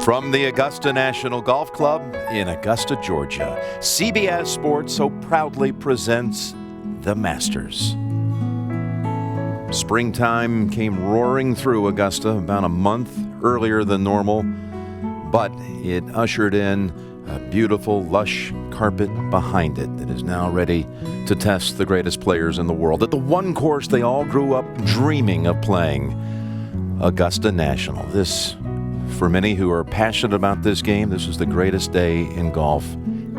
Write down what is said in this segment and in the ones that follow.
From the Augusta National Golf Club in Augusta, Georgia, CBS Sports so proudly presents the Masters. Springtime came roaring through Augusta about a month earlier than normal, but it ushered in a beautiful, lush carpet behind it that is now ready to test the greatest players in the world at the one course they all grew up dreaming of playing, Augusta National. This, for many who are passionate about this game, this is the greatest day in golf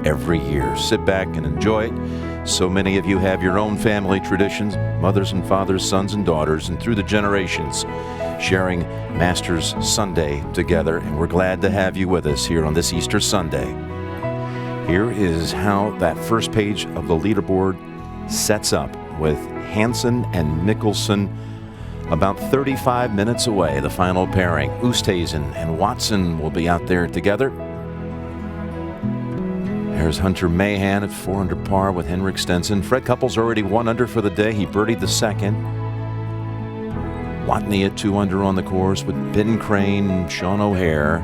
every year. Sit back and enjoy it. So many of you have your own family traditions, mothers and fathers, sons and daughters, and through the generations, sharing Masters Sunday together, and we're glad to have you with us here on this Easter Sunday. Here is how that first page of the leaderboard sets up, with Hansen and Mickelson about 35 minutes away, the final pairing. Oosthuizen and Watson will be out there together. There's Hunter Mahan at 4 under par with Henrik Stenson. Fred Couples already 1 under for the day. He birdied the second. Watney at 2 under on the course with Ben Crane, Sean O'Haire.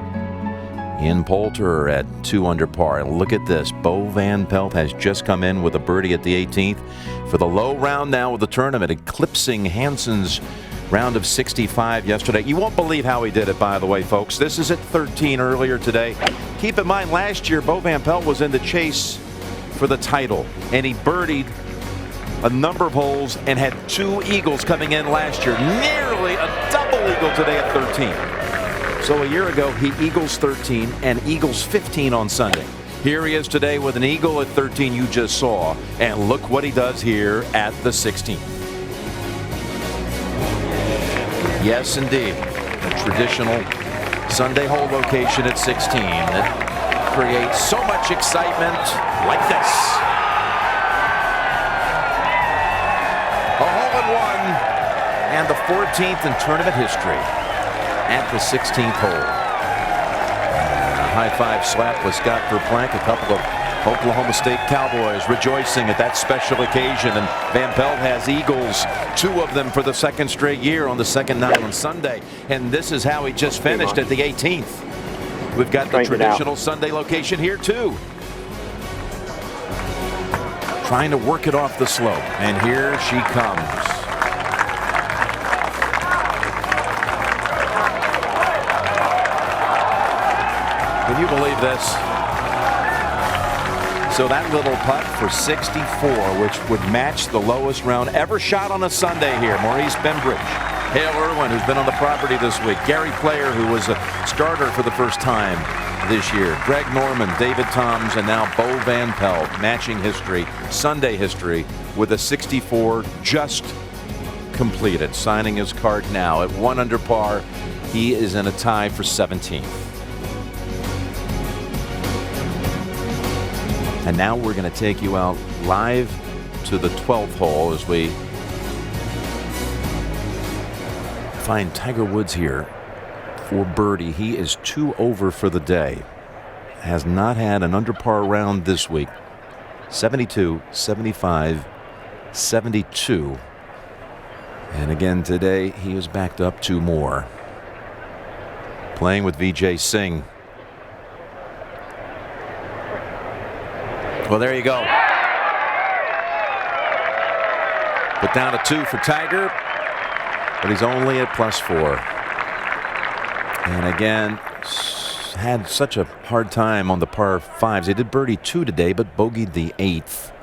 Ian Poulter at 2 under par. Look at this. Bo Van Pelt has just come in with a birdie at the 18th for the low round now of the tournament, eclipsing Hansen's round of 65 yesterday. You won't believe how he did it, by the way, folks. This is at 13 earlier today. Keep in mind, last year, Bo Van Pelt was in the chase for the title, and he birdied a number of holes and had 2 eagles coming in last year. Nearly a double eagle today at 13. So a year ago, he eagles 13 and eagles 15 on Sunday. Here he is today with an eagle at 13 you just saw, and look what he does here at the 16th. Yes, indeed. A traditional Sunday hole location at 16 that creates so much excitement like this. A hole-in-one and the 14th in tournament history at the 16th hole. A high-five slap with Scott Verplank. A couple of Oklahoma State Cowboys rejoicing at that special occasion, and Van Pelt has eagles, 2 of them for the second straight year on the second night on Sunday, and this is how he just finished at the 18th. We've got the traditional Sunday location here too. Trying to work it off the slope, and here she comes. Can you believe this? So that little putt for 64, which would match the lowest round ever shot on a Sunday here. Maurice Bembridge, Hale Irwin, who's been on the property this week, Gary Player, who was a starter for the first time this year, Greg Norman, David Toms, and now Bo Van Pelt, matching history, Sunday history, with a 64 just completed, signing his card now at 1 under par. He is in a tie for 17th. And now we're going to take you out live to the 12th hole as we find Tiger Woods here for birdie. He is 2 over for the day. Has not had an under par round this week. 72, 75, 72. And again today he is backed up 2 more. Playing with Vijay Singh. Well, there you go. Put down a 2 for Tiger, but he's only at +4. And again, had such a hard time on the par 5s. He did birdie 2 today, but bogeyed the 8th.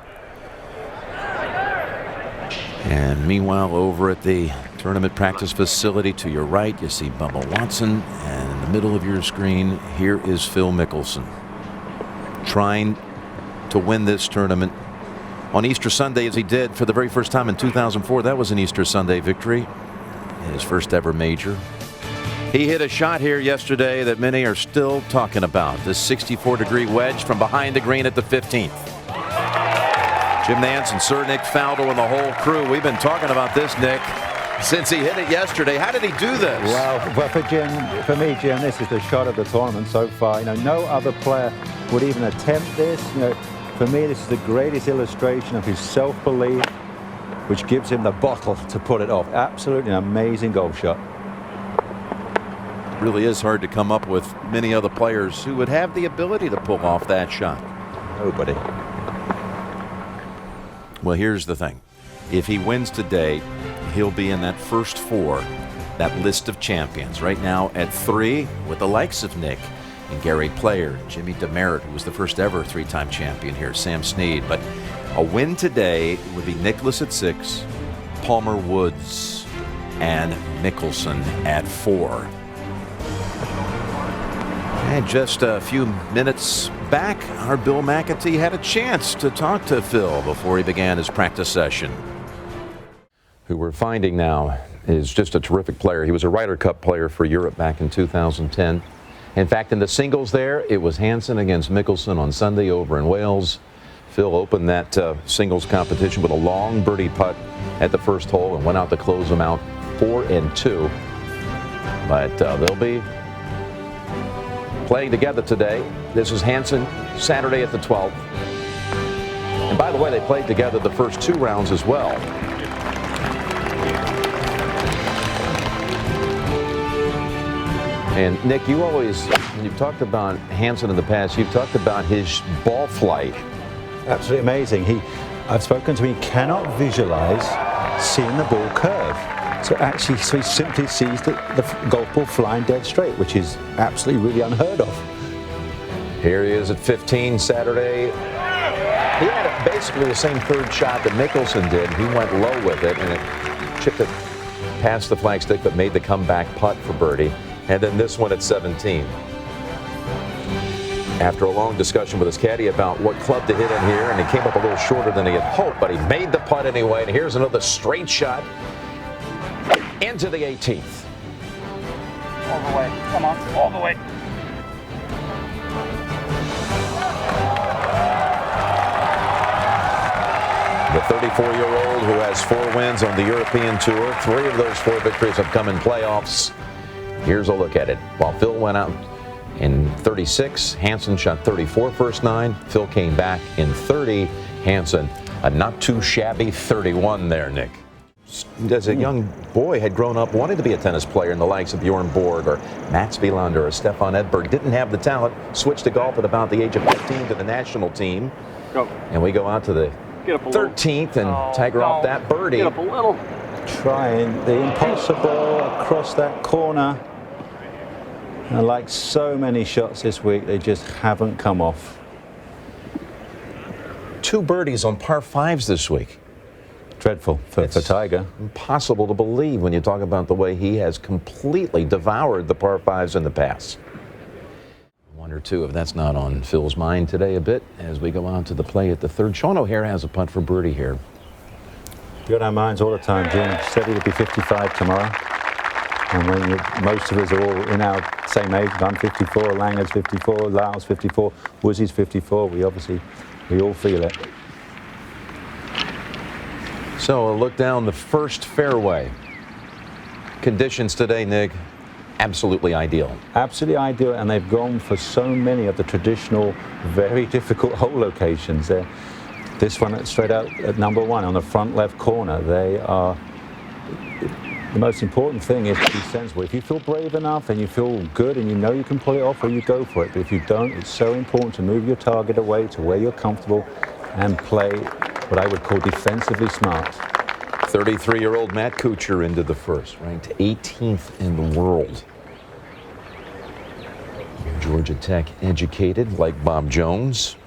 And meanwhile, over at the tournament practice facility to your right, you see Bubba Watson, and in the middle of your screen, here is Phil Mickelson, trying to win this tournament on Easter Sunday, as he did for the very first time in 2004. That was an Easter Sunday victory, his first ever major. He hit a shot here yesterday that many are still talking about, this 64-degree wedge from behind the green at the 15th. Jim Nantz and Sir Nick Faldo and the whole crew, we've been talking about this, Nick, since he hit it yesterday. How did he do this? Well, for me, Jim, this is the shot of the tournament so far. You know, no other player would even attempt this. You know, for me, this is the greatest illustration of his self-belief, which gives him the bottle to put it off. Absolutely an amazing golf shot. Really is hard to come up with many other players who would have the ability to pull off that shot. Nobody. Well, here's the thing. If he wins today, he'll be in that first four, that list of champions. Right now at 3 with the likes of Nick and Gary Player, Jimmy DeMeritt, who was the first ever 3-time champion here, Sam Snead. But a win today would be Nicklaus at 6, Palmer Woods, and Mickelson at 4. And just a few minutes back, our Bill McAtee had a chance to talk to Phil before he began his practice session. Who we're finding now is just a terrific player. He was a Ryder Cup player for Europe back in 2010. In fact, in the singles there, it was Hansen against Mickelson on Sunday over in Wales. Phil opened that singles competition with a long birdie putt at the first hole and went out to close them out 4-2. But they'll be playing together today. This is Hansen Saturday at the 12th. And by the way, they played together the first 2 rounds as well. And Nick, you always, when you've talked about Hansen in the past, you've talked about his ball flight. Absolutely amazing. I've spoken to him, he cannot visualize seeing the ball curve. So he simply sees the golf ball flying dead straight, which is absolutely really unheard of. Here he is at 15 Saturday. He had basically the same third shot that Mickelson did. He went low with it, and it chipped it past the flagstick, but made the comeback putt for birdie. And then this one at 17. After a long discussion with his caddy about what club to hit in here, and he came up a little shorter than he had hoped, but he made the putt anyway. And here's another straight shot into the 18th. All the way. Come on, all the way. The 34-year-old who has 4 wins on the European Tour. 3 of those 4 victories have come in playoffs. Here's a look at it. While Phil went out in 36, Hansen shot 34 first 9. Phil came back in 30. Hansen, a not too shabby 31 there, Nick. As a young boy, had grown up wanting to be a tennis player in the likes of Bjorn Borg or Mats Wilander or Stefan Edberg. Didn't have the talent. Switched to golf at about the age of 15 to the national team. Go. And we go out to the 13th and Tiger off that birdie. Get up a little. Trying the impossible across that corner. And like so many shots this week, they just haven't come off. 2 birdies on par 5s this week. Dreadful for Tiger. Impossible to believe when you talk about the way he has completely devoured the par 5s in the past. 1 or 2 if that's not on Phil's mind today a bit as we go on to the play at the 3rd. Sean O'Hair has a putt for birdie here. You're on our minds all the time, Jim. Said he'll be 55 tomorrow. And when most of us are all in our same age, I'm 54, Langer's 54, Lyle's 54, Woosie's 54. We all feel it. So a look down the first fairway. Conditions today, Nick, absolutely ideal. Absolutely ideal, and they've gone for so many of the traditional, very difficult hole locations. This one straight out at number 1 on the front left corner. They are. The most important thing is to be sensible. If you feel brave enough and you feel good and you know you can pull it off, well, you go for it. But if you don't, it's so important to move your target away to where you're comfortable and play what I would call defensively smart. 33-year-old Matt Kuchar into the first, ranked 18th in the world. Georgia Tech educated like Bob Jones.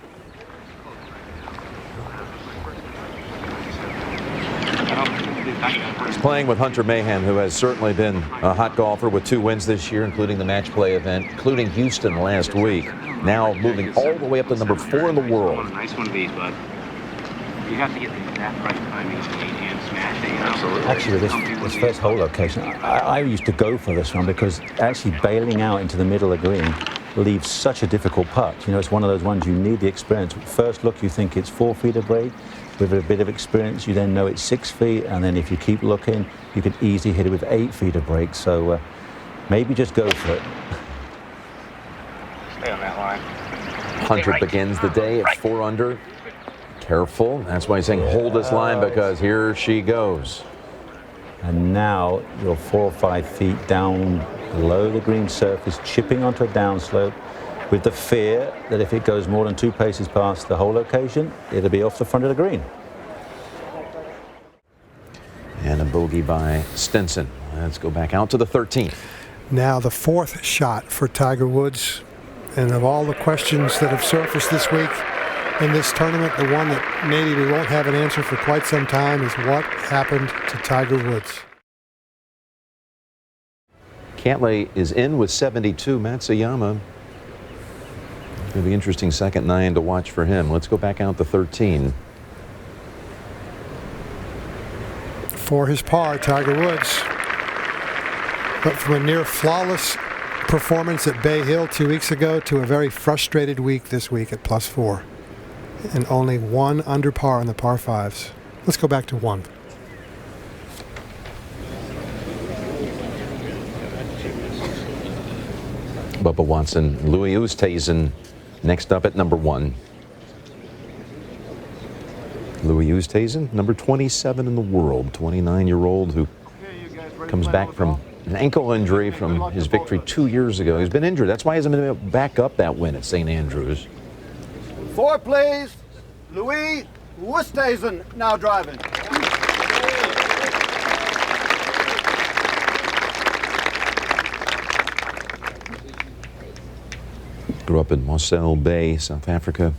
He's playing with Hunter Mahan, who has certainly been a hot golfer with 2 wins this year, including the match play event, including Houston last week. Now moving all the way up to number 4 in the world. A nice one of these, bud. You have to get that right timing and smash it, you know? Absolutely. Actually, this first hole location, I used to go for this one because actually bailing out into the middle of the green leaves such a difficult putt. You know, it's one of those ones you need the experience. First look, you think it's 4 feet of break. With a bit of experience, you then know it's 6 feet, and then if you keep looking, you could easily hit it with 8 feet of break. So maybe just go for it. Stay on that line. Hunter begins the day at 4 under. Careful. That's why he's saying hold this line, because here she goes. And now you're 4 or 5 feet down below the green surface, chipping onto a downslope, with the fear that if it goes more than 2 paces past the hole location, it'll be off the front of the green. And a bogey by Stenson. Let's go back out to the 13th. Now the 4th shot for Tiger Woods. And of all the questions that have surfaced this week in this tournament, the one that maybe we won't have an answer for quite some time is what happened to Tiger Woods. Cantlay is in with 72. Matsuyama. It's going to be interesting second 9 to watch for him. Let's go back out to 13. For his par, Tiger Woods. But from a near flawless performance at Bay Hill 2 weeks ago to a very frustrated week this week at +4. And only 1 under par on the par 5s. Let's go back to 1. Bubba Watson, Louis Oosthuizen next up at number 1. Louis Oosthuizen, number 27 in the world, 29-year-old who comes back from an ankle injury from his victory 2 years ago. He's been injured. That's why he hasn't been able to back up that win at St. Andrews. 4, please. Louis Oosthuizen now driving. Grew up in Mossel Bay, South Africa,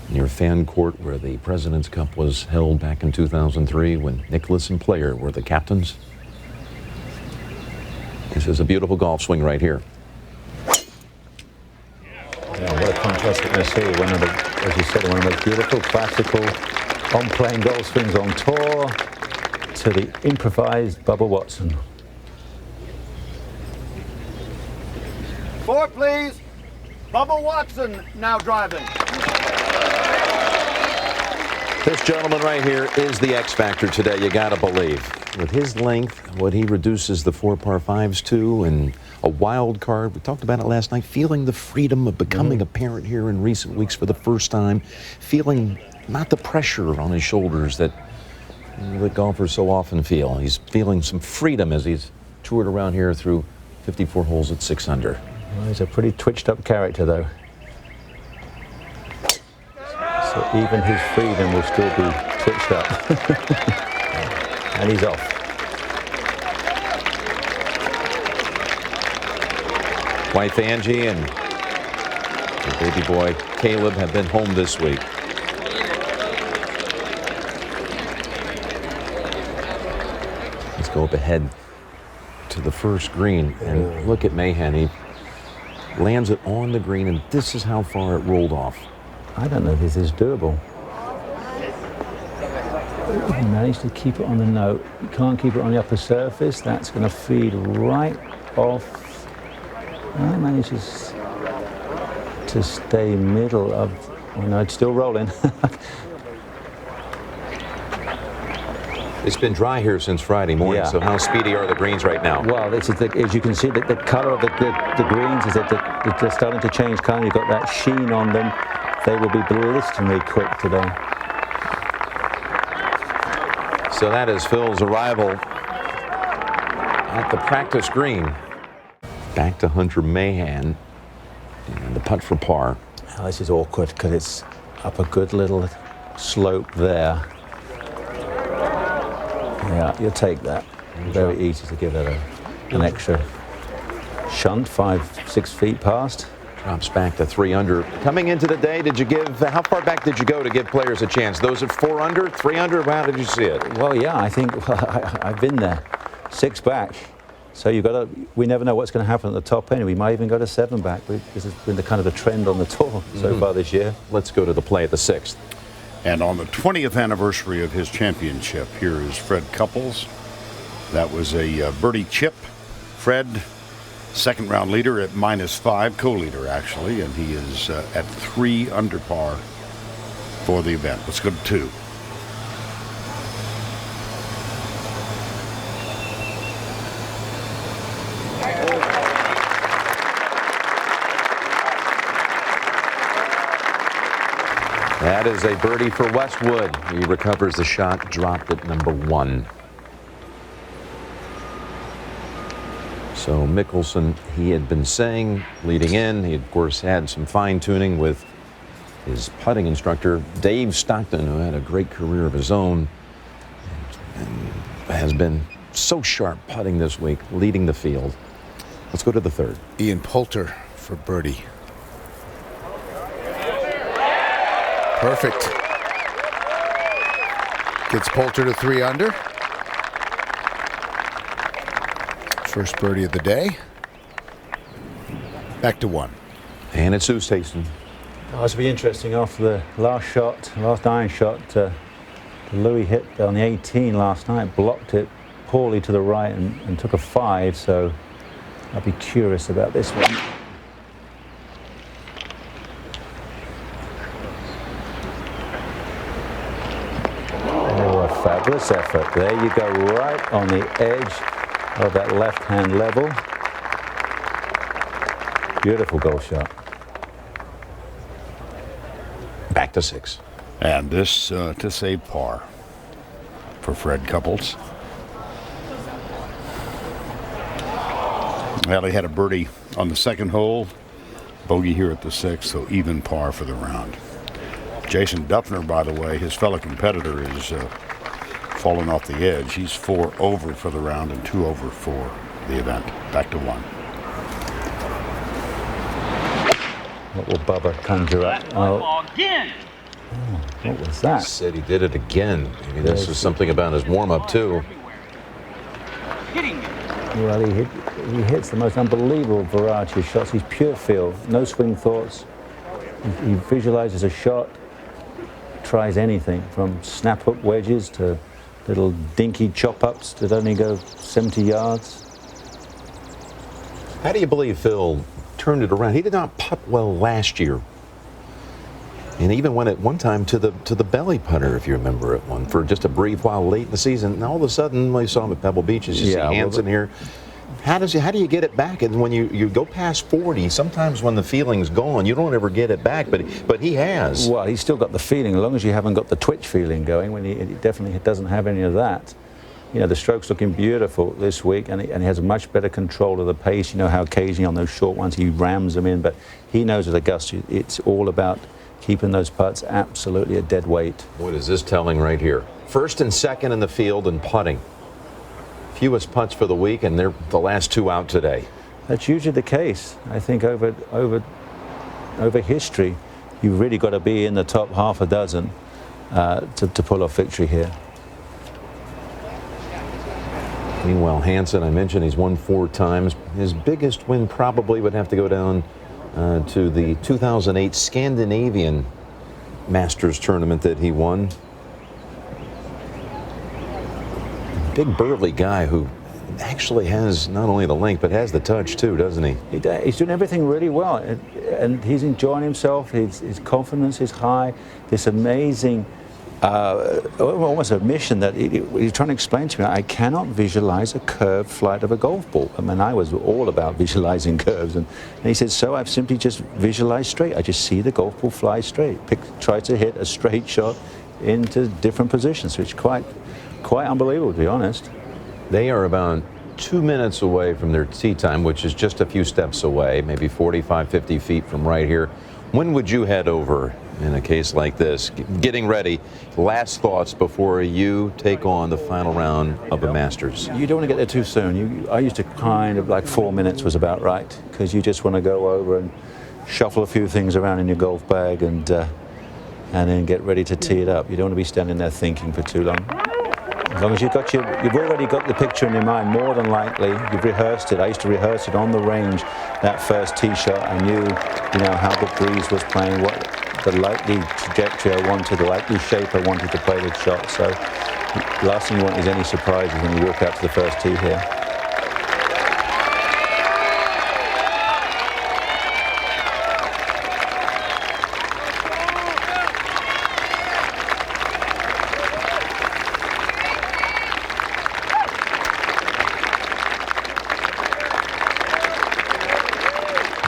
near Fan Court, where the President's Cup was held back in 2003 when Nicholas and Player were the captains. This is a beautiful golf swing right here. Yeah, what a contrast we're going to see. One of the, as you said, one of the most beautiful, classical, on-playing golf swings on tour to the improvised Bubba Watson. 4, please. Bubba Watson now driving. This gentleman right here is the X factor today, you gotta believe. With his length, what he reduces the 4 par 5s to, and a wild card, we talked about it last night, feeling the freedom of becoming a parent here in recent weeks for the first time, feeling not the pressure on his shoulders that golfers so often feel. He's feeling some freedom as he's toured around here through 54 holes at 6 under. Well, he's a pretty twitched up character, though. So even his freedom will still be twitched up. And he's off. Wife Angie and her baby boy Caleb have been home this week. Let's go up ahead to the first green and look at Mahan. He lands it on the green, and this is how far it rolled off. I don't know if this is doable. He managed to keep it on the note. You can't keep it on the upper surface. That's going to feed right off. And it manages to stay middle of. Oh no, it's still rolling. It's been dry here since Friday morning, Yeah. so how speedy are the greens right now? Well, this is as you can see, the color of the greens is that they're starting to change color. You've got that sheen on them. They will be blisteringly quick today. So that is Phil's arrival at the practice green. Back to Hunter Mahan and the putt for par. Now, this is awkward because it's up a good little slope there. Yeah, you'll take that. Very easy to give that an extra shunt, 5-6 feet past. Drops back to 3 under. Coming into the day, did you give, how far back did you go to give players a chance? Those at 4 under, 3 under, how did you see it? Well, yeah, I think I've been there. 6 back. So you've got to, we never know what's going to happen at the top end. We might even go to 7 back. This has been the kind of the trend on the tour so far this year. Let's go to the play at the 6th. And on the 20th anniversary of his championship, here is Fred Couples. That was a birdie chip. Fred, second round leader at -5, co-leader actually, and he is at 3 under par for the event. Let's go to 2. That is a birdie for Westwood. He recovers the shot, dropped at number 1. So Mickelson, he had been saying leading in, he of course had some fine tuning with his putting instructor, Dave Stockton, who had a great career of his own and has been so sharp putting this week, leading the field. Let's go to the third. Ian Poulter for birdie. Perfect. Gets Poulter to 3 under. First birdie of the day. Back to 1. And it's Oosthuizen. Oh, it's be interesting after the last iron shot. Louis hit on the 18 last night, blocked it poorly to the right and took a 5. So I'll be curious about this one. Oh, a fabulous effort. There you go, right on the edge of that left-hand level. Beautiful golf shot. Back to 6. And this to save par for Fred Couples. Well, he had a birdie on the second hole, bogey here at the 6th, so even par for the round. Jason Dufner, by the way, his fellow competitor, is falling off the edge. He's 4 over for the round and 2 over for the event. Back to 1. What will Bubba conjure up? Oh, what was that? Said he did it again. Maybe this is something about his warm-up too. Well, he hits the most unbelievable variety of shots. He's pure feel, no swing thoughts. He visualizes a shot, tries anything from snap-up wedges to little dinky chop-ups that only go 70 yards. How do you believe Phil turned it around? He did not putt well last year, and even went at one time to the belly putter, if you remember it, one for just a brief while late in the season. And all of a sudden, we saw him at Pebble Beach. You see Hansen here. How do you get it back? And when you go past 40, sometimes when the feeling's gone, you don't ever get it back. But he has. Well, he's still got the feeling, as long as you haven't got the twitch feeling going. When he definitely doesn't have any of that. You know, the stroke's looking beautiful this week, and he has much better control of the pace. You know how occasionally on those short ones he rams them in, but he knows at Augusta it's all about keeping those putts absolutely at dead weight. What is this telling right here? First and second in the field in putting. Fewest putts for the week, and they're the last 2 out today. That's usually the case. I think over history, you've really got to be in the top half a dozen to pull off victory here. Meanwhile, Hansen, I mentioned he's won 4 times. His biggest win probably would have to go down to the 2008 Scandinavian Masters tournament that he won. Big burly guy who actually has not only the length but has the touch too, doesn't he? He's doing everything really well, and he's enjoying himself. His confidence is high. This amazing almost admission that he's trying to explain to me, I cannot visualize a curved flight of a golf ball. I mean, I was all about visualizing curves, and he said, so I've simply just visualized straight. I just see the golf ball fly straight. Try to hit a straight shot into different positions, which is quite unbelievable, to be honest. They are about 2 minutes away from their tee time, which is just a few steps away, maybe 45, 50 feet from right here. When would you head over in a case like this? Getting ready, last thoughts before you take on the final round of the Masters. You don't want to get there too soon. I used to kind of like 4 minutes was about right, because you just want to go over and shuffle a few things around in your golf bag and then get ready to tee it up. You don't want to be standing there thinking for too long. As long as you've already got the picture in your mind, more than likely, you've rehearsed it. I used to rehearse it on the range, that first tee shot. I knew, how the breeze was playing, what the likely trajectory I wanted, the likely shape I wanted to play the shot. So the last thing you want is any surprises when you walk out to the first tee here.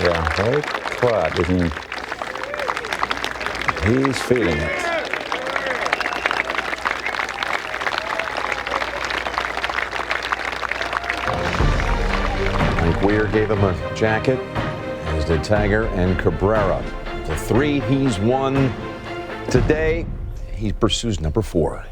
Yeah, very quiet, isn't he? He's feeling it. Weir gave him a jacket, as did Tiger and Cabrera. The 3 he's won today, he pursues number 4.